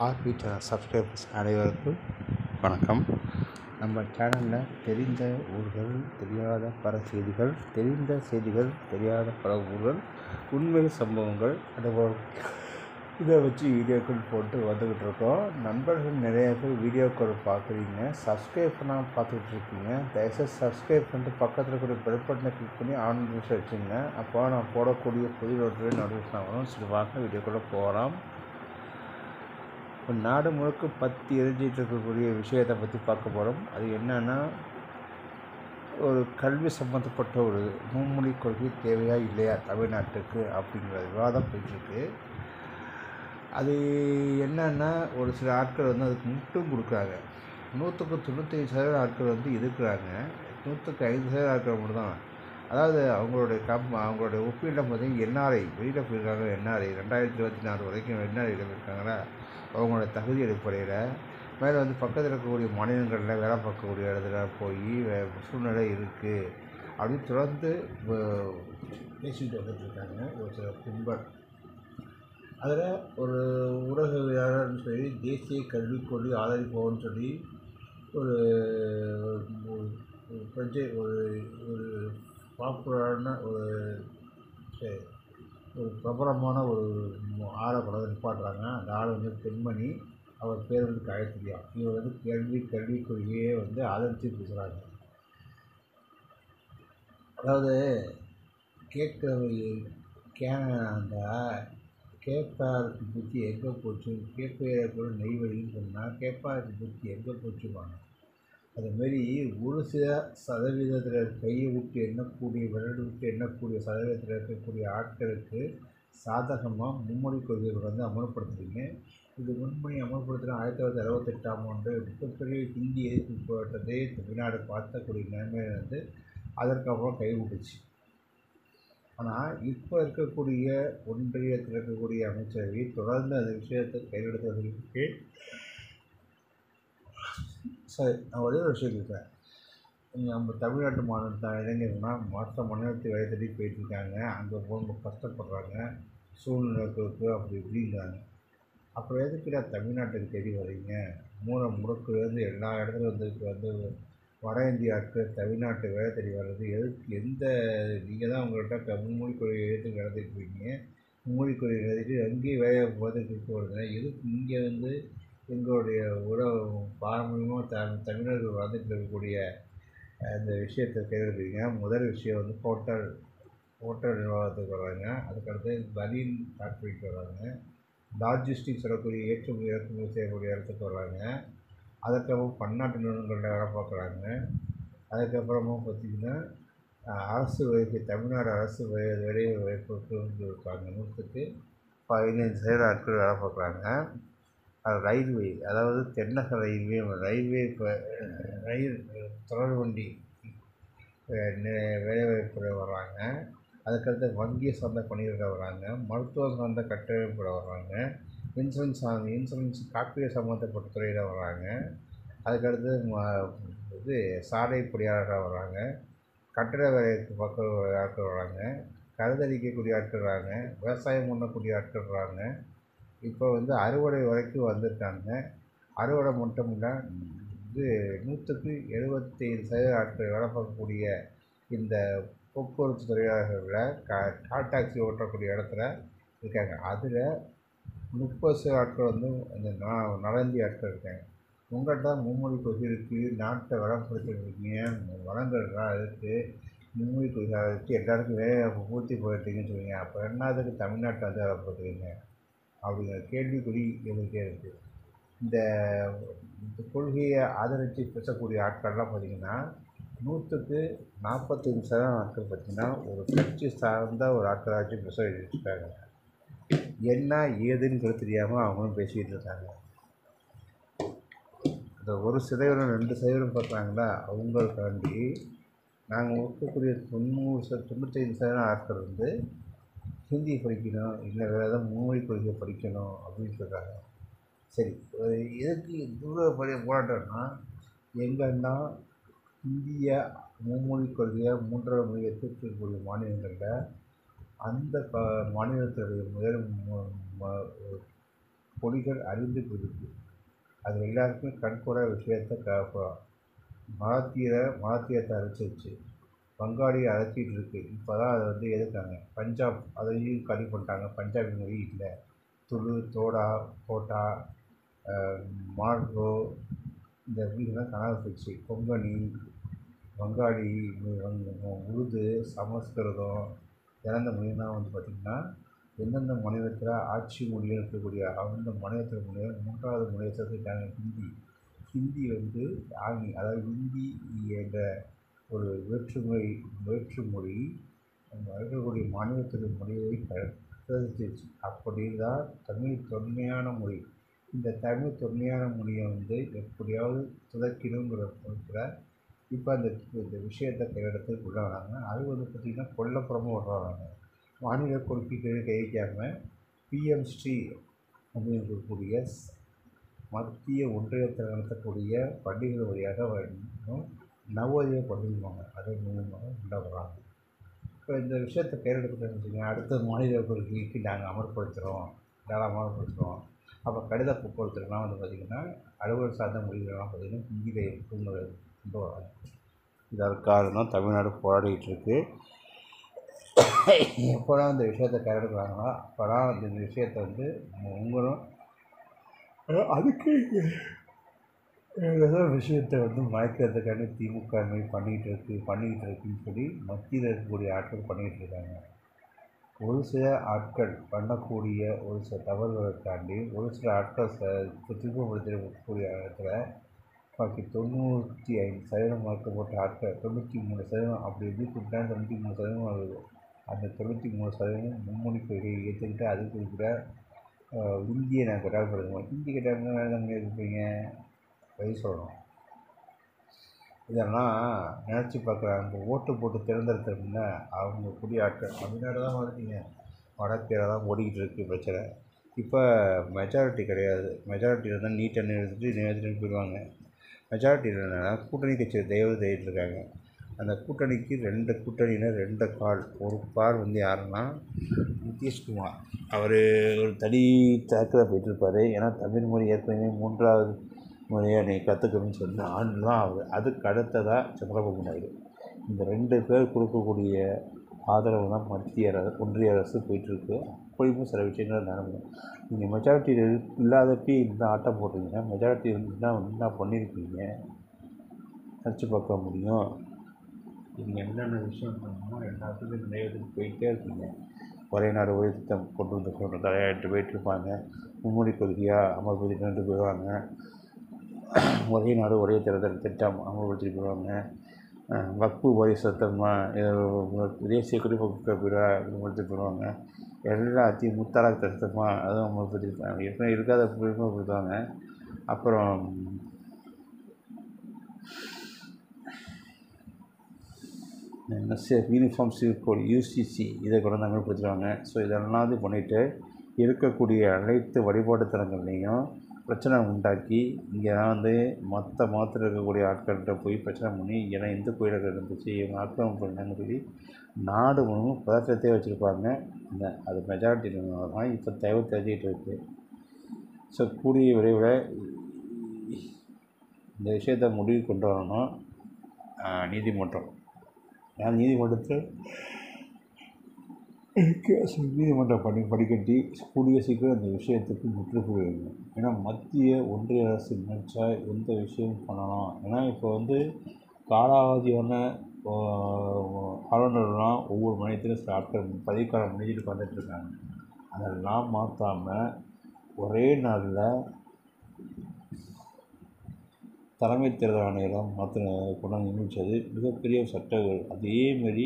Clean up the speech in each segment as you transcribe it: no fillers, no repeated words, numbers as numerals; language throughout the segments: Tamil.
ஆர்பி சேனல் சப்ஸ்கிரைபர்ஸ் அனைவருக்கும் வணக்கம். நம்ம சேனலில் தெரிந்த ஊர்கள், தெரியாத பல செய்திகள், தெரிந்த செய்திகள், தெரியாத பல ஊர்கள், உண்மை சம்பவங்கள், அனுபவம் இதை வச்சு வீடியோக்கள் போட்டு வந்துக்கிட்டு இருக்கோம். நண்பர்கள் நிறைய பேர் வீடியோக்கள் பார்க்குறீங்க, சப்ஸ்கிரைப் பண்ணாமல் பார்த்துக்கிட்டு இருக்கீங்க. தயவுசெய்து சப்ஸ்கிரைப் பண்ணிட்டு பக்கத்தில் இருக்கிற பெல் பட்டனை கிளிக் பண்ணி ஆன் நிமிஷம் வச்சுங்க. அப்போ நான் போடக்கூடிய புதிய நோட்டிஃபிகேஷன் வரும். சரி, வாங்க வீடியோக்குள்ளே போகலாம். இப்போ நாடு முழுக்க பற்றி எரிஞ்சிட்டு இருக்கக்கூடிய விஷயத்தை பற்றி பார்க்க போகிறோம். அது என்னன்னா, ஒரு கல்வி சம்மந்தப்பட்ட ஒரு மும்மொழி கொள்கை தேவையா இல்லையா தமிழ்நாட்டுக்கு அப்படிங்கிற விவாதம் போயிட்டுருக்கு. அது என்னன்னா, ஒரு சில ஆட்கள் அதுக்கு முட்டும் கொடுக்குறாங்க. 100க்கு 95% ஆட்கள் எதிர்க்கிறாங்க. 100க்கு 5% ஆட்கள் மட்டும் தான். அதாவது அவங்களுடைய ஒப்பீடம் பார்த்தீங்கன்னா என்ஆர்ஐ வெளியில் போயிருக்காங்க. என்ஆர்ஐ 2024 வரைக்கும் என்ஆர்ஐயில் இருக்காங்களா, அவங்களோட தகுதி அடிப்படையில் மேலே பக்கத்தில் இருக்கக்கூடிய மாநிலங்களில் வேலை பார்க்கக்கூடிய இடத்துல போய் சூழ்நிலை இருக்குது அப்படின்னு தொடர்ந்து பேசிட்டு வந்துட்டுருக்காங்க ஒரு சில கும்பல். அதில் ஒரு ஊடகவியலாளர்னு சொல்லி தேசிய கல்விக் கொள்கை ஆதரிப்போம்னு சொல்லி ஒரு ஒரு பாப்புலரான ஒரு பிரபலமான ஒரு ஆளை கொண்டு நிப்பாட்டுறாங்க. அந்த ஆள் பெண்மணி, அவர் பேர் காயத்ரியா. இவர் கல்விக் கொள்கையே ஆதரித்து பேசுகிறாங்க. அதாவது அந்த கேப்பாருக்கு புத்தி எங்கே போச்சு, கேப்பையை கூட நெய்வழின்னு சொன்னால் கேப்பாருக்கு புத்தி எங்கே போச்சுவாங்க. அதுமாரி ஒரு சில சதவீதத்தில் கையை விட்டு எண்ணக்கூடிய, விரல் விட்டு எண்ணக்கூடிய சதவீதத்தில் இருக்கக்கூடிய ஆட்களுக்கு சாதகமாக மும்மொழி கொள்கைகள் அமல்படுத்துறீங்க. இது முன்மொழி அமல்படுத்தின 1968ஆம் ஆண்டு மிகப்பெரிய ஹிந்தி எதிர்ப்பு போராட்டத்தை தமிழ்நாடு பார்த்தக்கூடிய நிலைமையை அதற்கப்புறம் கைவிட்டுச்சு. ஆனால் இப்போ இருக்கக்கூடிய ஒன்றியத்தில் இருக்கக்கூடிய அமைச்சரவை தொடர்ந்து அந்த விஷயத்தை கையெழுத்துவதற்கு சரி. நான் ஒரே ஒரு விஷயம் கேட்குறேன். நம்ம தமிழ்நாட்டு மாநிலத்தை இளைஞர்கள்னால் மற்ற மாநிலத்தை வேலை தேடி போயிட்டுருக்காங்க. அங்கே ரொம்ப கஷ்டப்படுறாங்க, சூழ்நிலைக்கு அப்படி இப்படிங்கிறாங்க. அப்புறம் எதுக்குடா தமிழ்நாட்டுக்கு தேடி வரீங்க? முடக்குலேருந்து எல்லா இடத்துலையும் வட இந்திய ஆட்கள் தமிழ்நாட்டு வேலை தேடி வர்றது எதுக்கு? நீங்கள் தான் உங்கள்கிட்ட மும்மொழி கொள்கை எழுத்து நடத்திட்டு இருக்கீங்க. மும்மொழி கொள்கை எழுதிட்டு அங்கேயும் வேலையை பார்த்துட்டு வருதுன்னா எதுக்கு இங்கே எங்களுடைய உறவு பாரம்பரியமாக தமிழர்கள் வாழ்ந்துட்டு இருக்கக்கூடிய அந்த விஷயத்தை கையெழுத்துறீங்க. முதல் விஷயம் ஹோட்டல் நிர்வாகத்துக்கு வர்றாங்க. அதுக்கடுத்து பனியன் ஃபேக்ட்ரிக்கு வர்றாங்க. லாஜிஸ்டிக் சொல்லக்கூடிய ஏற்றுமதி இறக்குமதி செய்யக்கூடிய இடத்துக்கு வர்றாங்க. அதுக்கப்புறம் பன்னாட்டு நிறுவனங்களில் வேலை பார்க்குறாங்க. அதுக்கப்புறமா பார்த்திங்கன்னா தமிழ்நாடு அரசு வேலை வாய்ப்புக்கு இருக்காங்க. 100க்கு 15% ஆட்கள் வேலை பார்க்குறாங்க. ரயில்வே, அதாவது தென்னக ரயில்வே ரயில் தொடர்வண்டி வேலைவாய்ப்பில் வர்றாங்க. அதுக்கடுத்து வங்கியை சார்ந்த பணிகளில் வர்றாங்க. மருத்துவம் சார்ந்த கட்டமைப்பில் வர்றாங்க. இன்சூரன்ஸ் காப்பீடு சம்மந்தப்பட்ட துறையில் வர்றாங்க. அதுக்கடுத்து சாலை பொறியாளராக வர்றாங்க. கட்டட வேலைக்கு பார்க்குற ஆட்கள் வர்றாங்க. கருதளிக்கக்கூடிய ஆட்கள் வர்றாங்க. விவசாயம் பண்ணக்கூடிய ஆட்கள் வர்றாங்க. இப்போ அறுவடை வரைக்கும் வந்திருக்காங்க. அறுவடை மட்டும் இல்லை, 100க்கு 75% ஆட்கள் வேலை பார்க்கக்கூடிய இந்த போக்குவரத்து தொழிலாளர்களில் கால் டாக்ஸி ஓட்டக்கூடிய இடத்துல இருக்காங்க. அதில் 30% ஆட்கள் இந்த நலந்தி ஆட்கள் இருக்காங்க. உங்கள்கிட்ட மும்மொழி கொள்கை இருக்குது, நாட்டை வளப்படுத்திருக்கீங்க, வளங்கள்லாம் இருக்குது, மும்மொழி கொள்கை வச்சு எல்லாருக்கும் வேலைவாய்ப்பு பூர்த்தி போயிட்டீங்கன்னு சொல்லுவீங்க. அப்போ என்னதுக்கு தமிழ்நாட்டை வளப்படுத்துவீங்க அப்படிங்கிற கேள்விக்குறி எதுக்கே இருக்குது. இந்த கொள்கையை ஆதரித்து பேசக்கூடிய ஆட்கள்லாம் பார்த்திங்கன்னா 100க்கு 45% ஆட்கள் பார்த்திங்கன்னா ஒரு கட்சி சார்ந்த ஒரு ஆட்களாச்சும் பேச வச்சுருக்காங்க. என்ன ஏதுன்னு தெரியாமல் அவங்களும் பேசிக்கிட்டு இருக்காங்க. இந்த 1% 2% பார்க்குறாங்களா, அவங்களுக்காண்டி நாங்கள் இருக்கக்கூடிய 95% ஆட்கள் ஹிந்தி படிக்கணும், இல்லை வேறு ஏதாவது மும்மொழி கொள்கையை படிக்கணும் அப்படின்னு சொல்கிறாங்க. சரி, எதுக்கு இவ்வளோ பெரிய போராட்டம்னா, எங்கன்னா இந்திய மும்மொழி கொள்கையை 3வது மொழியை தீர்க்கக்கூடிய மாநிலங்களில் அந்த மாநிலத்துடைய முதல் பொடிகள் அறிந்து போயிருக்கு. அது எல்லாருக்குமே கண்கூட விஷயத்த மராத்தியத்தை அரைச்சிருச்சு, பங்காளியை அரைச்சிட்டு இருக்கு. இப்போ தான் அதை எதிர்த்தாங்க. பஞ்சாப் அதையும் கறி பண்ணிட்டாங்க. பஞ்சாபி மொழி இல்லை. துளு, தோடா, கோட்டா, மார்கோ, இந்த வீடுலாம் காணாமல் போயிடுச்சு. கொங்கணி, வங்காளி, உருது, சமஸ்கிருதம் இறந்த மொழிலாம் பார்த்திங்கன்னா எந்தெந்த மாநிலத்தில் ஆட்சி மொழியில் இருக்கக்கூடிய அந்த மாநிலத்தில் மொழியை 3வது மொழியை சேர்த்துக்கிட்டாங்க. ஹிந்தி ஆங்கி, அதாவது ஹிந்தி என்ற ஒரு வேற்றுமொழி இருக்கக்கூடிய மாநிலத்திற்கு மொழியை பிரதிச்சிருச்சு. அப்படி தான் தமிழ் தொன்மையான மொழி. இந்த தமிழ் தொன்மையான மொழியை எப்படியாவது துதைக்கணுங்கிற பொறுப்பில் இப்போ இந்த விஷயத்தை கையெடுத்து உள்ள வராங்க. அது பார்த்திங்கன்னா கொல்லப்புறமும் வர்றாங்க. மாநில கோரிக்கைகளை கைவிக்காமல் பிஎம் ஸ்ரீ அப்படின்னு இருக்கக்கூடிய மத்திய ஒன்றியத்தில் நடத்தக்கூடிய பண்டிகைகள் வழியாக நவோதய பண்டிகைவாங்க அதை மூலமாக உண்டாக்குறாங்க. இப்போ இந்த விஷயத்தை கையெடுத்துட்டேன்னு வச்சுக்கோங்க, அடுத்த மாநில கோரிக்கைக்கு நாங்கள் அமல்படுத்துகிறோம், அப்போ கடித போக்குவரத்துலாம் பார்த்திங்கன்னா அலுவலர் சார்ந்த மொழிகளெல்லாம் பார்த்திங்கன்னா ஹிந்தியில் கொண்டு வராங்க. இதற்காக தான் தமிழ்நாடு போராடிக்கிட்டு இருக்குது. எப்போலாம் இந்த விஷயத்தை கையெடுக்கிறாங்களோ அப்போலாம் இந்த விஷயத்தை உங்களும் அதுக்கு ஏதோ விஷயத்தை மறைக்கிறதுக்காண்டி திமுக பண்ணிக்கிட்டு இருக்குன்னு சொல்லி மத்தியில் இருக்கக்கூடிய ஆட்கள் பண்ணிக்கிட்டு இருக்காங்க. ஒரு சில ஆட்கள் பண்ணக்கூடிய ஒரு சில தவறுகளை தாண்டி ஒரு சில ஆட்கள் திருப்பப்படுத்தக்கூடிய இடத்துல பாக்கி 95% மறுக்கப்பட்ட ஆட்கள் 93% அப்படி எப்படி கொடுத்தாங்க. 93% வருது. அந்த 93% மும்மொழி கொள்கையை ஏற்றுக்கிட்டு அதுக்கு இருக்கிற இந்தியை நான் கட்டாயப்படுத்துவோம். ஹிந்தி கட்டாயப்படுத்த வேண்டாம் இருப்பீங்க வழி சொல்லணும். இதெல்லாம் நினச்சி பார்க்குறாங்க. ஓட்டு போட்டு தேர்ந்தெடுத்தோம்னா அவங்க புதிய ஆட்கள் தமிழ்நாடு தான் வந்துட்டீங்க, வடக்கேரளா தான் ஓடிக்கிட்டு இருக்குது பிரச்சனை. இப்போ மெஜாரிட்டி கிடையாது. மெஜாரிட்டி இருந்தால் நீட்டை எடுத்துகிட்டு போயிடுவாங்க. மெஜாரிட்டி இல்லைன்னா கூட்டணி கட்சி தயவுட்டு இருக்காங்க. அந்த கூட்டணிக்கு 2 கூட்டணியில் 2 கால். ஒரு கால் யாருன்னா நிதிஷ்குமார். அவர் ஒரு தனி ட்ராக்கில் போயிட்டுருப்பார். ஏன்னா தமிழ் மொழி ஏற்கனவே 3வது மொழியை நீ கற்றுக்கணும்னு சொல்லி ஆண்டுலாம் அவர். அதுக்கு அடுத்ததாக சந்திரபாபு நாயுடு. இந்த 2 பேர் கொடுக்கக்கூடிய ஆதரவு தான் ஒன்றிய அரசு போயிட்டுருக்கு. அப்படியும் சில விஷயங்கள் நடக்கும். நீங்கள் மெஜாரிட்டி இல்லாதப்பி இந்த ஆட்டம் போடுறீங்க, மெஜாரிட்டி என்ன பண்ணியிருக்கீங்க நினச்சி பார்க்க முடியும். நீங்கள் என்னென்ன விஷயம் பண்ணணுமோ எல்லாத்துக்கும் நிறைவேற்றி போயிட்டே இருக்கீங்க. ஒரே நாடு ஒரே திட்டம் கொண்டு தலையாட்டு போயிட்டுருப்பாங்க. மும்மொழி கொள்கையாக அமல்படுத்திட்டு போயிடுவாங்க. ஒரே நாடு ஒரே தேர்தல் திட்டம் அமல்படுத்திட்டு போயிடுவாங்க. வக்பு வரி சட்டமாக தேசிய குடிமக்கள் விழா அமல்படுத்திட்டு போயிடுவாங்க. எல்லாத்தையும் முத்தலாக் திட்டமாக அதுவும் அமல்படுத்திருப்பாங்க. ஏற்கனவே இருக்காத கொடுத்தாங்க. அப்புறம் யூனிஃபார்ம் சிவில் கோட் UCC இதை கொண்டு வந்து அமல்படுத்திடுவாங்க. ஸோ இதெல்லாம் பண்ணிவிட்டு இருக்கக்கூடிய அனைத்து வழிபாட்டு தலங்கள்லேயும் பிரச்சனை உண்டாக்கி இங்கே மற்ற மாத்திர இருக்கக்கூடிய ஆட்கள்கிட்ட போய் பிரச்சனை பண்ணி ஏன்னா எந்த கோயில்கள் இருந்துச்சு இவங்க ஆக்கிரமம் பண்ணாங்கன்னு சொல்லி நாடு முழுவதும் பதற்றத்தையே வச்சுருப்பாங்க. அது மெஜாரிட்டி தான் இப்போ தெரிஞ்சிக்கிட்டு இருக்குது. ஸோ கூடிய விரைவில் இந்த விஷயத்தை முடிவு கொண்டு வரணும் நீதிமன்றம். ஏன்னா நீதிமன்றம் படிக்கட்டி கூடிய சீக்கிரம் இந்த விஷயத்துக்கு முற்றுப்புள்ளி வைக்கணும். ஏன்னா மத்திய ஒன்றிய அரசு நினச்சா எந்த விஷயமும் பண்ணலாம். ஏன்னா இப்போ காலாவதியான ஆளுநர்லாம் ஒவ்வொரு மாநிலத்திலும் சில ஆட்கள் பதவிக்காலம் முடிஞ்சிட்டு வந்துட்டுருக்காங்க. அதெல்லாம் மாற்றாமல் ஒரே நாளில் தலைமை தேர்தல் ஆணையெல்லாம் கொண்டாந்து நியமித்தது மிகப்பெரிய சட்டங்கள். அதேமாரி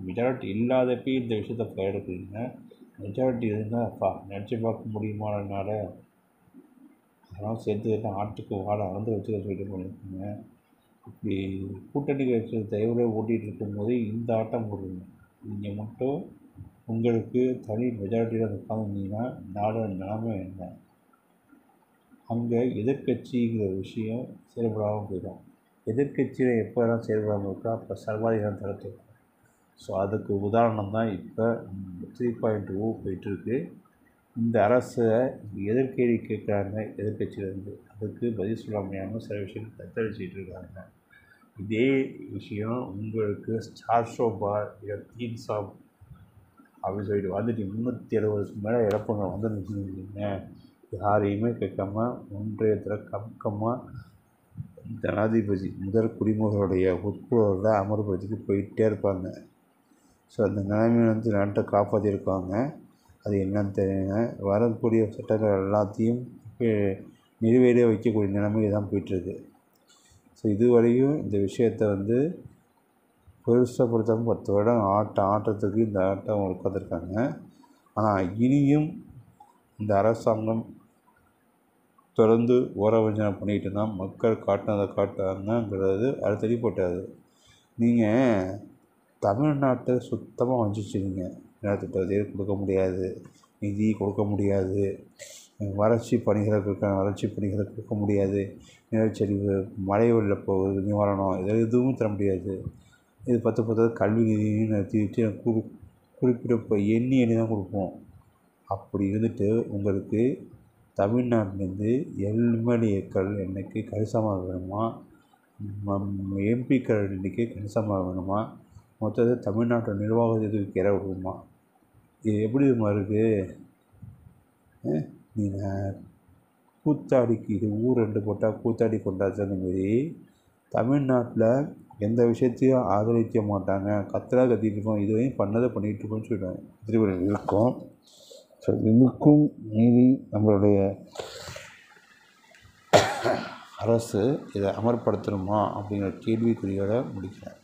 மெஜாரிட்டி இல்லாதப்பே இந்த விஷயத்தை கையெடுக்கிறீங்க. மெஜாரிட்டி இருந்தால் நினச்சி பார்க்க முடியுமானால அதெல்லாம் சேர்த்து ஆட்டுக்கு வாழை அளந்து வச்சுக்க சொல்லிட்டு பண்ணியிருக்கீங்க. இப்படி கூட்டணி கட்சி தயவுல ஓட்டிகிட்டு இருக்கும்போது இந்த ஆட்டம் போடுறீங்க. நீங்கள் மட்டும் உங்களுக்கு தனி மெஜாரிட்டியில் உட்காந்துருந்தீங்கன்னா நாடு நிலைமை என்ன? அங்கே எதிர்கட்சிங்கிற விஷயம் செயல்படாமல் போயிடும். எதிர்கட்சியில் எப்போல்லாம் செயல்படாமல் இருக்கோ அப்போ சர்வாதிகாரம் தடுத்துருக்கும். ஸோ அதுக்கு உதாரணம் தான் இப்போ 3.0 போயிட்டுருக்கு. இந்த அரசை எதிர்கேள்வி கேட்குறாங்க எதிர்கட்சியிலேருந்து. அதுக்கு பதில் சொல்ல முடியாமல் சில விஷயங்கள் தத்தளிச்சிட்டு இருக்காங்க. இதே விஷயம் உங்களுக்கு ஸ்டார் ஷோபா இல்லை தீன் சாப் அப்படின்னு சொல்லிட்டு வந்துட்டு 370 மேலே இழப்புங்க வந்துருந்துச்சுங்க. யாரையுமே கேட்காம ஒன்றிய கம்கமாக ஜனாதிபதி முதல் குடிமகனுடைய உட்புறவில் அமர்வுபடுத்திட்டு போயிட்டே இருப்பாங்க. ஸோ அந்த நிலைமையை நாட்டை காப்பாற்றிருக்காங்க. அது என்னன்னு தெரியுங்க. வரக்கூடிய சட்டங்கள் எல்லாத்தையும் நிறைவேற வைக்கக்கூடிய நிலைமை தான் போயிட்டுருக்கு. ஸோ இதுவரையும் இந்த விஷயத்தை பெருசாக பொறுத்தாமல் 10 வருடம் ஆட்டத்துக்கு இந்த ஆட்டம் உட்காந்துருக்காங்க. ஆனால் இனியும் இந்த அரசாங்கம் தொடர்ந்து ஓரவஞ்சனை பண்ணிக்கிட்டு தான் மக்கள் காட்டாங்கங்கிறது அது தெளிப்பட்டாது. நீங்கள் தமிழ்நாட்டை சுத்தமாக வஞ்சிச்சிருங்க. நிலத்திட்ட கொடுக்க முடியாது, நிதி கொடுக்க முடியாது, வறட்சி பணிகளை கொடுக்க முடியாது, நிலச்சரிவு மழை வெள்ள போகுது நிவாரணம் எதுவும் தர முடியாது. இது 10 கல்வி நிதியும் நிறுத்திட்டு குறிப்பிட்ட எண்ணி தான் கொடுப்போம். அப்படி இருந்துட்டு உங்களுக்கு தமிழ்நாட்டிலேருந்து எம்எல்ஏக்கள் எண்ணிக்கை கணிசமாக வேணுமா, எம்பிக்கள் எண்ணிக்கை கணிசமாக வேணுமா, மொத்தத்தில் தமிழ்நாட்டு நிர்வாகத்துக்கு இற விடுமா? இது எப்படி இருக்குது? நீங்கள் கூத்தாடிக்கு இது ஊர் 2 போட்டால் கூத்தாடி கொண்டாடுற மாரி தமிழ்நாட்டில் எந்த விஷயத்தையும் ஆதரிக்க மாட்டாங்க. கத்திட்டு இருக்கோம், இதுவரையும் பண்ணதை பண்ணிகிட்ருக்கோன்னு சொல்லிட்டாங்க. திருவள்ளுவர் இருக்கும். ஸோ இதுக்கும் மீறி நம்மளுடைய அரசு இதை அமல்படுத்தணுமா அப்படிங்கிற கேள்விக்குறியோடு முடிக்கிறேன்.